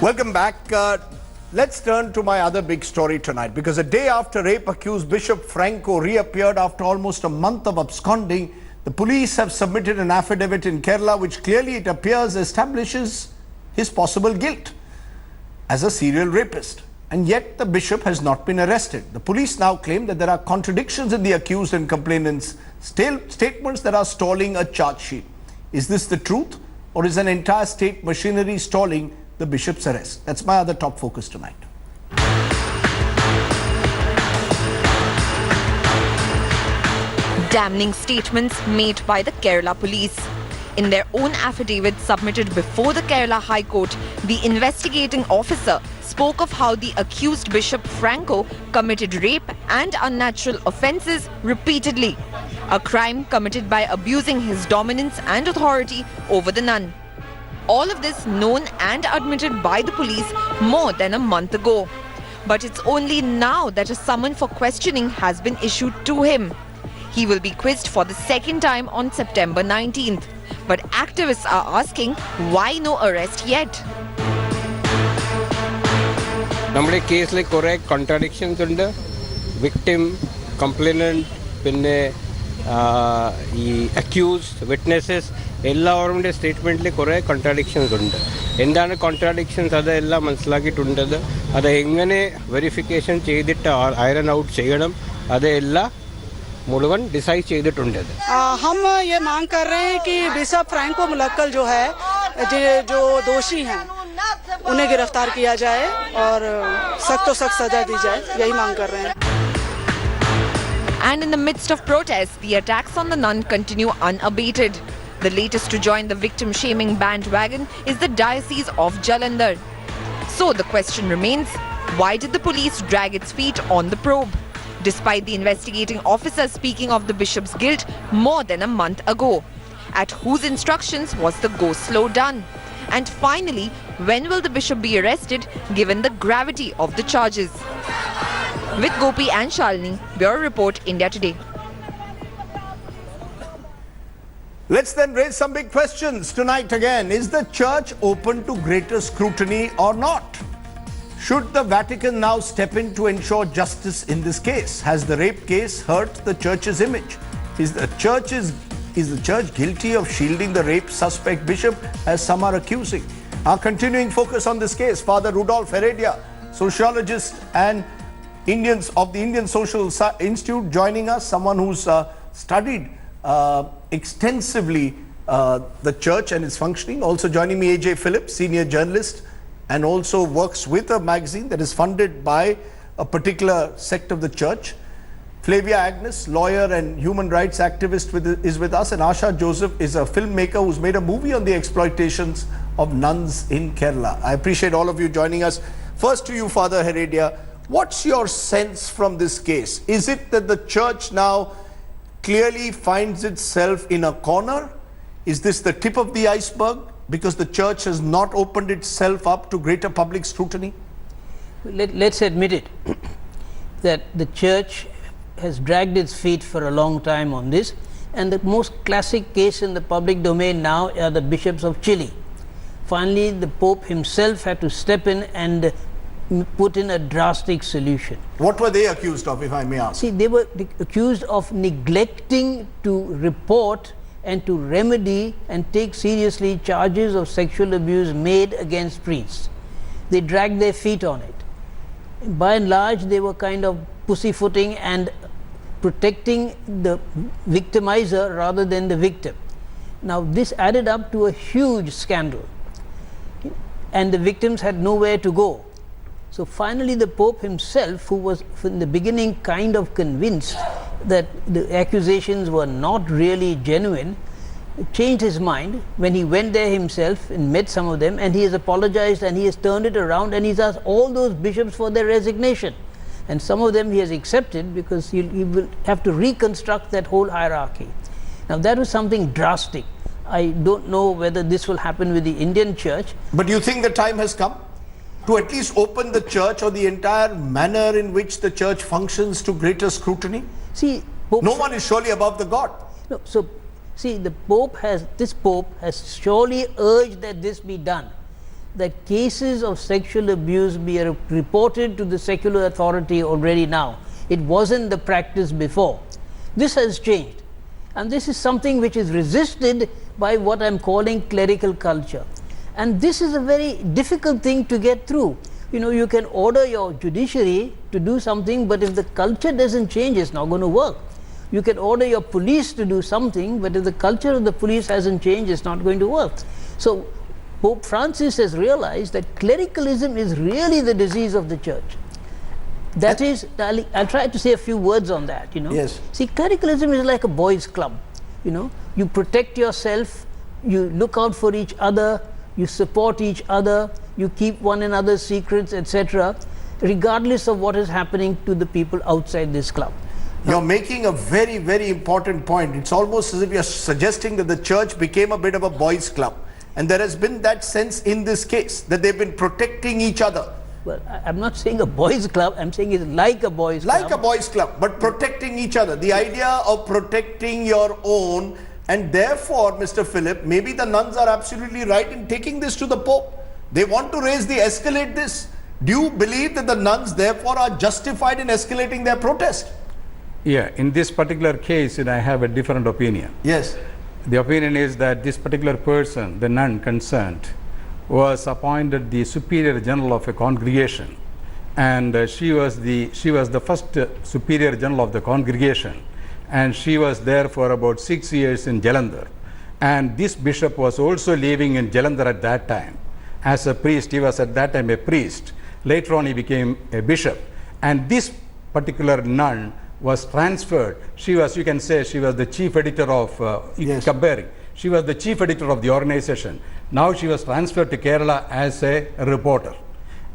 Welcome back. Let's turn to my other big story tonight, because a day after rape accused Bishop Franco reappeared after almost a month of absconding, the police have submitted an affidavit in Kerala which clearly, it appears, establishes his possible guilt as a serial rapist. And yet the bishop has not been arrested. The police now claim that there are contradictions in the accused and complainant's statements that are stalling a charge sheet. Is this the truth, or is an entire state machinery stalling the bishop's arrest? That's my other top focus tonight. Damning statements made by the Kerala police. In their own affidavit submitted before the Kerala High Court, the investigating officer spoke of how the accused Bishop Franco committed rape and unnatural offences repeatedly, a crime committed by abusing his dominance and authority over the nun. All of this known and admitted by the police more than a month ago. But it's only now that a summon for questioning has been issued to him. He will be quizzed for the second time on September 19th. But activists are asking, why no arrest yet? നമ്മുടെ കേസിൽ കുറേ contradictions ഉണ്ട്. Victim, complainant, പിന്നെ ഈ accused, witnesses എല്ലാവരുടെ സ്റ്റേറ്റ്മെൻറ്റിൽ കുറേ contradictions ഉണ്ട്. എന്താണ് കോൺട്രാഡിക്ഷൻസ് അതെല്ലാം മനസ്സിലാക്കിയിട്ടുണ്ടത്. അത് എങ്ങനെ വെരിഫിക്കേഷൻ ചെയ്തിട്ട് ഐറൺ ഔട്ട് ചെയ്യണം അതെല്ലാം मुलवन डिसाइड ചെയ്തിട്ടുണ്ട്. हम ये मांग कर रहे हैं कि बिशप फ्रैंको मुलक्कल जो है, जो दोषी हैं, उन्हें गिरफ्तार किया जाए और सख्त सजा दी जाए, यही मांग कर रहे हैं. And in the midst of protests, the attacks on the nun continue unabated. The latest to join the victim-shaming bandwagon is the Diocese of Jalandhar. So the question remains, why did the police drag its feet on the probe? Despite the investigating officer speaking of the bishop's guilt more than a month ago. At whose instructions was the go slow done? And finally, when will the bishop be arrested given the gravity of the charges? With Gopi and Shalini, Bureau Report, India Today. Let's then raise some big questions tonight again. Is the church open to greater scrutiny or not? Should the Vatican now step in to ensure justice in this case? Has the rape case hurt the church's image? Is the church guilty of shielding the rape suspect bishop, as some are accusing? Our continuing focus on this case, Father Rudolf Heredia, sociologist and of the Indian Social Institute, joining us, someone who's studied extensively the church and its functioning. Also joining me, AJ Phillips, senior journalist, and also works with a magazine that is funded by a particular sect of the church. Flavia Agnes, lawyer and human rights activist, is with us. And Asha Joseph is a filmmaker who's made a movie on the exploitations of nuns in Kerala. I appreciate all of you joining us. First to you, Father Heredia, what's your sense from this case? Is it that the church now clearly finds itself in a corner? Is this the tip of the iceberg, because the church has not opened itself up to greater public scrutiny? Let's admit it, that the church has dragged its feet for a long time on this, and the most classic case in the public domain now are the bishops of Chile. Finally, the Pope himself had to step in and put in a drastic solution. What were they accused of, if I may ask? See, they were accused of neglecting to report and to remedy and take seriously charges of sexual abuse made against priests. They dragged their feet on it. By and large, they were kind of pussyfooting and protecting the victimizer rather than the victim. Now, this added up to a huge scandal, and the victims had nowhere to go. So finally, the Pope himself, who was in the beginning kind of convinced that the accusations were not really genuine, changed his mind when he went there himself and met some of them, and he has apologized and he has turned it around, and he's asked all those bishops for their resignation, and some of them he has accepted because he will have to reconstruct that whole hierarchy. Now, that was something drastic. I don't know whether this will happen with the Indian church. But do you think the time has come to at least open the church, or the entire manner in which the church functions, to greater scrutiny? See, no one is surely above the God. No, so see, this Pope has surely urged that this be done. that cases of sexual abuse be reported to the secular authority already now. It wasn't the practice before. This has changed. And this is something which is resisted by what I'm calling clerical culture. And this is a very difficult thing to get through. You know, you can order your judiciary to do something, but if the culture doesn't change, it's not going to work. You can order your police to do something, but if the culture of the police hasn't changed, it's not going to work. So Pope Francis has realized that clericalism is really the disease of the church. That is, I'll try to say a few words on that, you know. Yes. See, clericalism is like a boys' club, you know. You protect yourself, you look out for each other, you support each other, you keep one another's secrets, etc., regardless of what is happening to the people outside this club. You're making a very, very important point. It's almost as if you're suggesting that the church became a bit of a boys' club. And there has been that sense in this case, that they've been protecting each other. Well, I'm not saying a boys' club, I'm saying it's like a boys' club. Like a boys' club, but protecting each other. The idea of protecting your own, and therefore, Mr. Philip, maybe the nuns are absolutely right in taking this to the Pope. They want to escalate this. Do you believe that the nuns therefore are justified in escalating their protest? Yeah, in this particular case, I have a different opinion. Yes. The opinion is that this particular person, the nun concerned, was appointed the superior general of a congregation, and she was the first superior general of the congregation, and she was there for about 6 years in Jalandhar. And this bishop was also living in Jalandhar at that time as a priest. He was at that time a priest. Later on he became a bishop, and this particular nun was transferred. She was, you can say, she was the chief editor of Yes. Kaberi. She was the chief editor of the organization. Now she was transferred to Kerala as a reporter.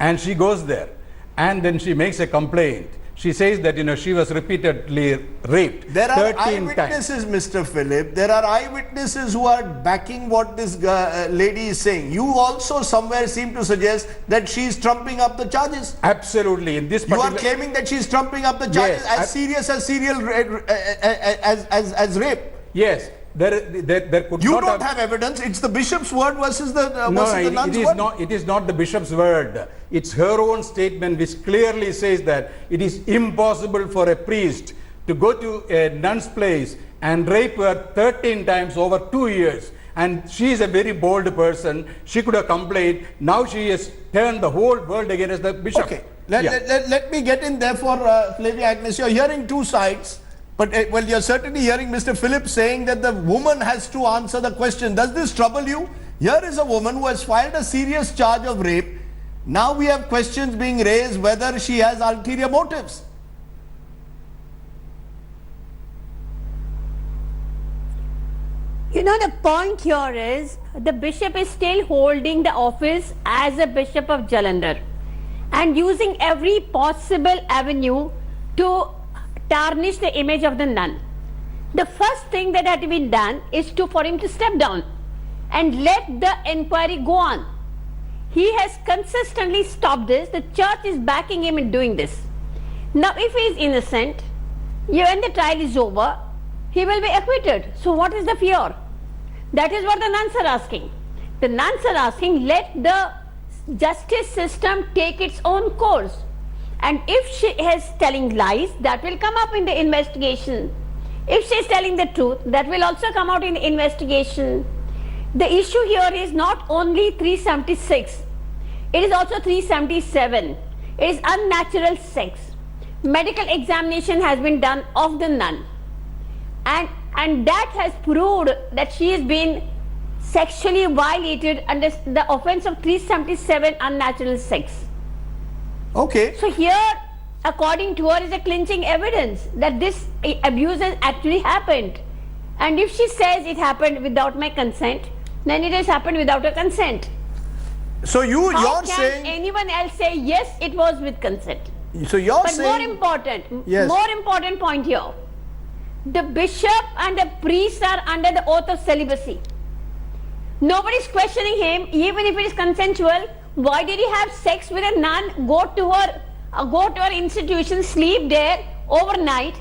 And she goes there, and then she makes a complaint. She says that, she was repeatedly raped. There are 13 times. eyewitnesses, Mr. Philip. There are eyewitnesses who are backing what this lady is saying. You also somewhere seem to suggest that she is trumping up the charges. Absolutely. In this You are particular... claiming that she is trumping up the charges Yes, as serious as as rape. Yes. There could You not don't have evidence. It's the bishop's word versus the nun's it is word. not. It is not the bishop's word. It's her own statement which clearly says that it is impossible for a priest to go to a nun's place and rape her 13 times over 2 years. And she is a very bold person. She could have complained. Now she has turned the whole world against the bishop. Okay. Let me get in therefore, Flavia Agnes. You're hearing two sides. But well, you're certainly hearing Mr. Philip saying that the woman has to answer the question. Does this trouble you? Here is a woman who has filed a serious charge of rape. Now we have questions being raised whether she has ulterior motives. You know, the point here is the bishop is still holding the office as a bishop of Jalandhar and using every possible avenue to tarnish the image of the nun. The first thing that had to be done is for him to step down and let the inquiry go on. He has consistently stopped this. The church is backing him in doing this. Now, if he is innocent, when the trial is over, he will be acquitted. So what is the fear? That is what the nuns are asking. The nuns are asking, let the justice system take its own course. And if she is telling lies, that will come up in the investigation. If she is telling the truth, that will also come out in the investigation. The issue here is not only 376, it is also 377. It is unnatural sex. Medical examination has been done of the nun. And that has proved that she has been sexually violated under the offense of 377, unnatural sex. Okay. So here, according to her, is a clinching evidence that this abuse has actually happened. And if she says it happened without my consent, then it has happened without her consent. So How you're can saying. anyone else say yes, it was with consent? So you're But saying. more important point here. The bishop and the priest are under the oath of celibacy. Nobody is questioning him, even if it is consensual. Why did he have sex with a nun, go to her institution, sleep there overnight,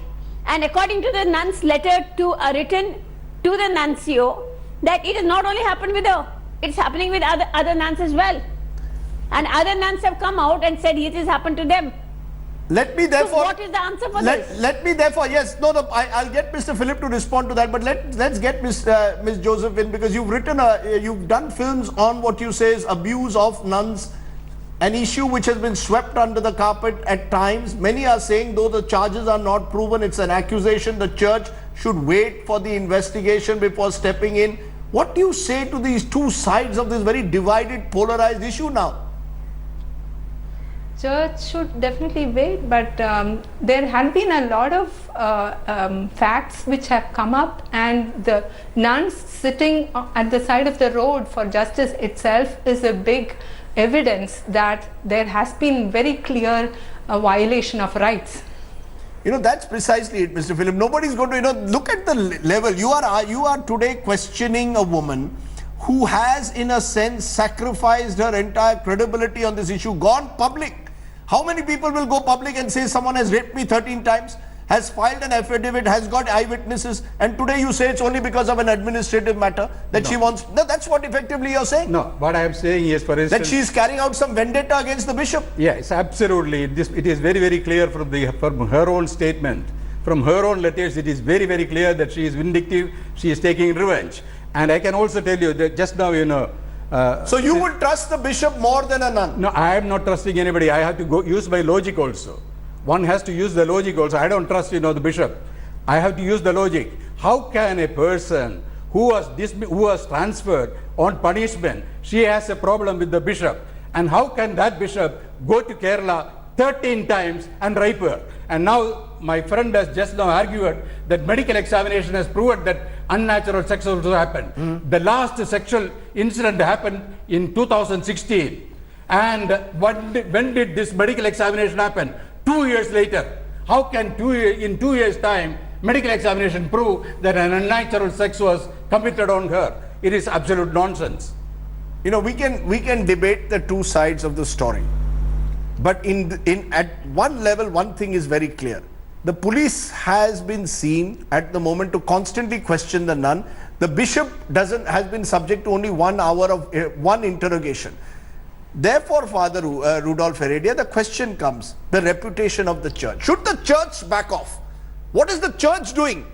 and according to the nun's letter written to the nuncio, that it has not only happened with her, it's happening with other nuns as well. And other nuns have come out and said it has happened to them. Let me So therefore. what is the answer for this? Let me therefore, yes, no, I'll get Mr. Philip to respond to that, but let's get Miss Joseph in, because you've done films on what you say is abuse of nuns, an issue which has been swept under the carpet at times. Many are saying, though the charges are not proven, it's an accusation, the church should wait for the investigation before stepping in. What do you say to these two sides of this very divided, polarized issue now? Church should definitely wait, but there had been a lot of facts which have come up, and the nuns sitting at the side of the road for justice itself is a big evidence that there has been very clear violation of rights. That's precisely it, Mr. Philip. Nobody's going to, look at the level. You are today questioning a woman who has, in a sense, sacrificed her entire credibility on this issue, gone public. How many people will go public and say someone has raped me 13 times, has filed an affidavit, has got eyewitnesses, and today you say it's only because of an administrative matter that she wants. No, that's what effectively you're saying. No, what I am saying is, for instance, that she is carrying out some vendetta against the bishop. Yes, absolutely. It is very, very clear from her own statement, from her own letters. It is very, very clear that she is vindictive. She is taking revenge. And I can also tell you that just now, so you would trust the bishop more than a nun? No, I am not trusting anybody. I have to use my logic also. One has to use the logic also. I don't trust, the bishop. I have to use the logic. How can a person who was transferred on punishment, she has a problem with the bishop, and how can that bishop go to Kerala 13 times and rape her? And now my friend has just now argued that medical examination has proven that unnatural sex also happened. The last sexual incident happened in 2016. And when did this medical examination happen? 2 years later. How can in 2 years' time medical examination prove that an unnatural sex was committed on her? It is absolute nonsense. We can debate the two sides of the story. But at one level, one thing is very clear. The police has been seen at the moment to constantly question the nun. The bishop has been subject to only 1 hour of one interrogation. Therefore, Father Rudolph Heredia, the question comes, the reputation of the church. Should the church back off? What is the church doing?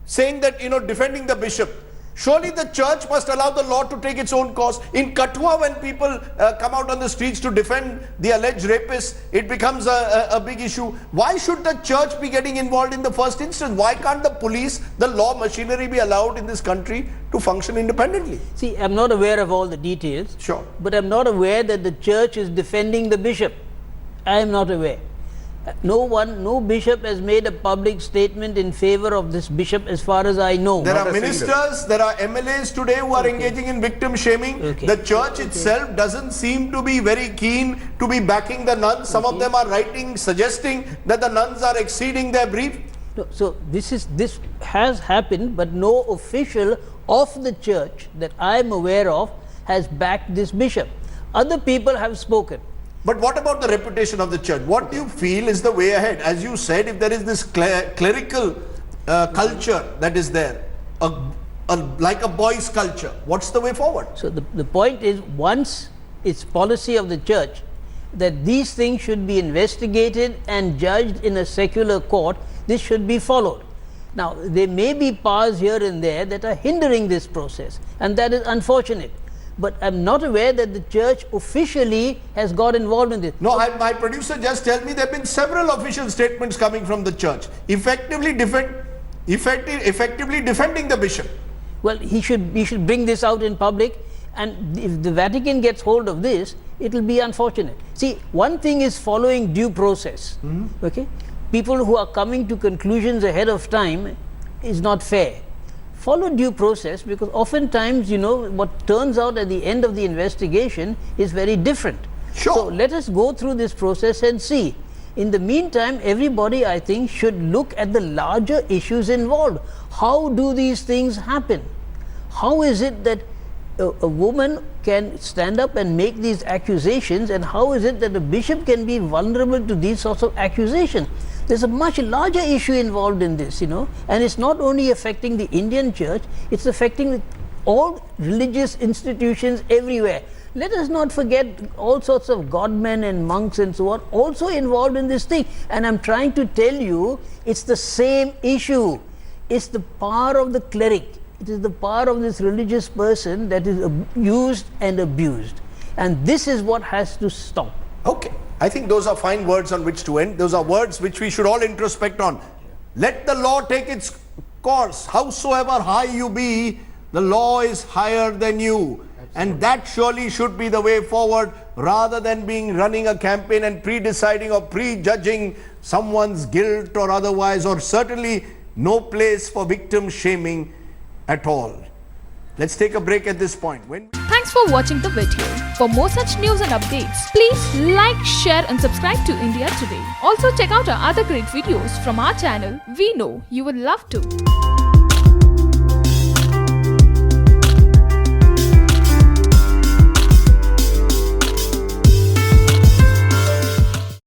Saying that, defending the bishop. Surely the church must allow the law to take its own course. In Kathua, when people come out on the streets to defend the alleged rapists, it becomes a big issue. Why should the church be getting involved in the first instance? Why can't the police, the law machinery be allowed in this country to function independently? See, I'm not aware of all the details. Sure. But I'm not aware that the church is defending the bishop. I am not aware. No bishop has made a public statement in favor of this bishop as far as I know. There are ministers, there are MLAs today who are engaging in victim shaming. The church itself doesn't seem to be very keen to be backing the nuns. Some of them are writing, suggesting that the nuns are exceeding their brief. So this has happened, but no official of the church that I am aware of has backed this bishop. Other people have spoken. But what about the reputation of the church? What do you feel is the way ahead? As you said, if there is this clerical culture that is there, like a boys' culture, what's the way forward? So the point is, once it's policy of the church that these things should be investigated and judged in a secular court, this should be followed. Now, there may be powers here and there that are hindering this process, and that is unfortunate. But I'm not aware that the church officially has got involved in this. No, my producer just told me there have been several official statements coming from the church, effectively defending the bishop. Well, he should bring this out in public, and if the Vatican gets hold of this, it will be unfortunate. See, one thing is following due process. Okay, people who are coming to conclusions ahead of time is not fair. Follow due process, because oftentimes, what turns out at the end of the investigation is very different. Sure. So let us go through this process and see. In the meantime, everybody, I think, should look at the larger issues involved. How do these things happen? How is it that a woman can stand up and make these accusations, and how is it that a bishop can be vulnerable to these sorts of accusations? There's a much larger issue involved in this, and it's not only affecting the Indian church, it's affecting all religious institutions everywhere. Let us not forget all sorts of godmen and monks and so on also involved in this thing. And I'm trying to tell you, it's the same issue. It's the power of the cleric. It is the power of this religious person that is used and abused. And this is what has to stop. Okay. I think those are fine words on which to end. Those are words which we should all introspect on. Let the law take its course. Howsoever high you be, the law is higher than you. And that surely should be the way forward, rather than running a campaign and pre-deciding or prejudging someone's guilt or otherwise, or certainly no place for victim shaming at all. Let's take a break at this point. Thanks for watching the video. For more such news and updates, please like, share and subscribe to India Today. Also check out our other great videos from our channel. We know you will love to.